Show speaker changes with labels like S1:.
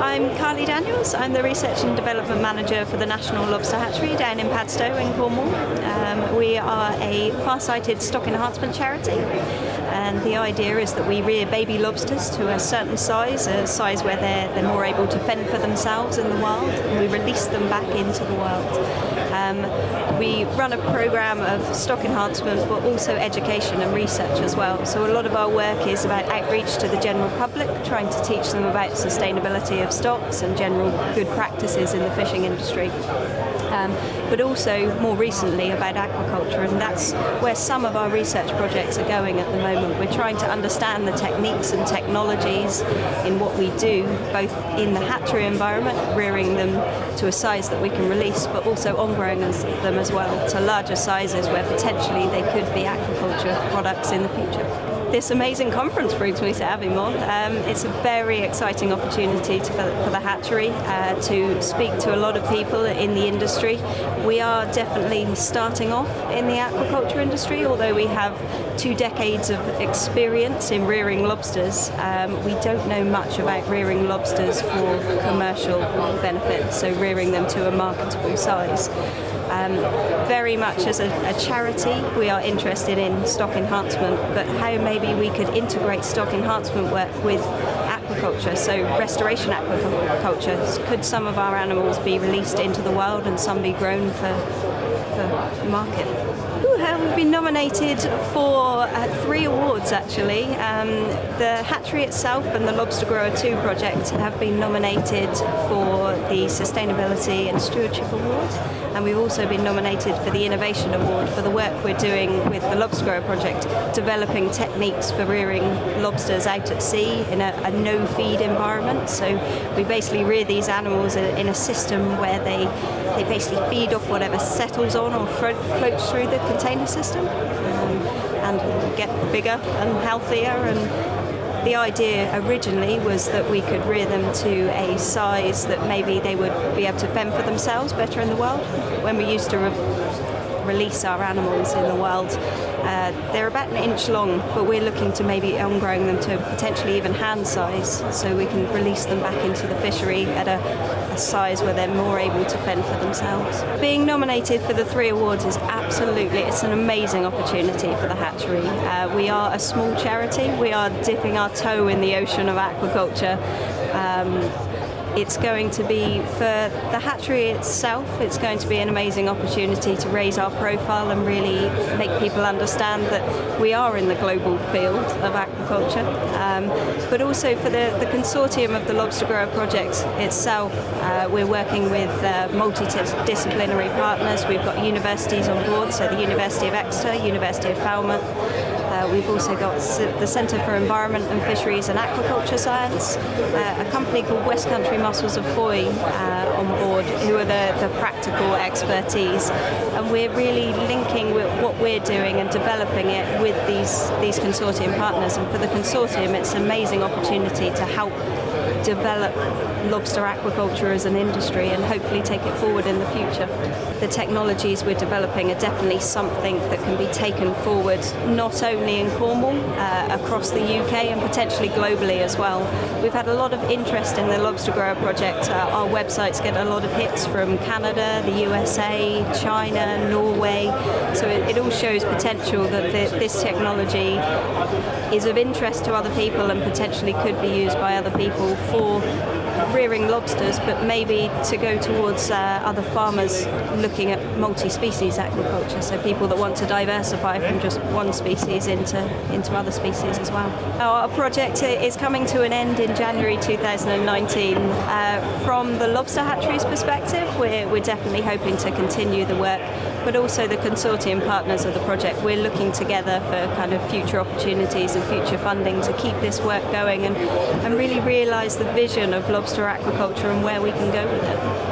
S1: I'm Carly Daniels. I'm the Research and Development Manager for the National Lobster Hatchery down in Padstow in Cornwall. We are a far-sighted stock enhancement charity, and the idea is that we rear baby lobsters to a certain size, a size where they're more able to fend for themselves in the wild, and we release them back into the wild. We run a program of stock enhancement, but also education and research as well. So a lot of our work is about outreach to the general public, trying to teach them about sustainability of stocks and general good practices in the fishing industry. But also more recently about aquaculture, and that's where some of our research projects are going at the moment. We're trying to understand the techniques and technologies in what we do, both in the hatchery environment, rearing them to a size that we can release, but also on-growing them as well to larger sizes where potentially they could be aquaculture products in the future. This amazing conference brings me to Aviemore. It's a very exciting opportunity for the hatchery to speak to a lot of people in the industry. We are definitely starting off in the aquaculture industry, although we have 2 decades of experience in rearing lobsters. We don't know much about rearing lobsters for commercial benefit, so rearing them to a marketable size. Very much as a charity, we are interested in stock enhancement, but how maybe we could integrate stock enhancement work with aquaculture, so restoration aquaculture. Could some of our animals be released into the wild and some be grown for market? We've been nominated for 3 awards actually. The hatchery itself and the Lobster Grower 2 project have been nominated for the Sustainability and Stewardship Award, and we've also been nominated for the Innovation Award for the work we're doing with the Lobster Grower project, developing techniques for rearing lobsters out at sea in a no-feed environment. So we basically rear these animals in a system where they basically feed off whatever settles on or floats through the container system, and get bigger and healthier. And the idea originally was that we could rear them to a size that maybe they would be able to fend for themselves better in the wild. When we used to release our animals in the wild, they're about 1 inch long, but we're looking to maybe on-growing them to potentially even hand size, so we can release them back into the fishery at a size where they're more able to fend for themselves. Being nominated for the 3 awards is it's an amazing opportunity for the hatchery. We are a small charity. We are dipping our toe in the ocean of aquaculture. It's going to be, for the hatchery itself, it's going to be an amazing opportunity to raise our profile and really make people understand that we are in the global field of aquaculture. But also for the consortium of the Lobster Grower project itself, we're working with multidisciplinary partners. We've got universities on board, so the University of Exeter, University of Falmouth. We've also got the Centre for Environment and Fisheries and Aquaculture Science, a company called West Country Mussels of Foy on board, who are the practical expertise. And we're really linking with what we're doing and developing it with these consortium partners. And for the consortium, it's an amazing opportunity to help develop lobster aquaculture as an industry and hopefully take it forward in the future. The technologies we're developing are definitely something that can be taken forward not only in Cornwall, across the UK and potentially globally as well. We've had a lot of interest in the Lobster Grower project. Our websites get a lot of hits from Canada, the USA, China, Norway, so it all shows potential that this technology is of interest to other people and potentially could be used by other people for rearing lobsters, but maybe to go towards other farmers looking at multi-species aquaculture, so people that want to diversify from just one species into other species as well. Our project is coming to an end in January 2019. From the Lobster Hatchery's perspective, we're definitely hoping to continue the work, but also the consortium partners of the project. We're looking together for kind of future opportunities and future funding to keep this work going and really realise the vision of lobster aquaculture and where we can go with it.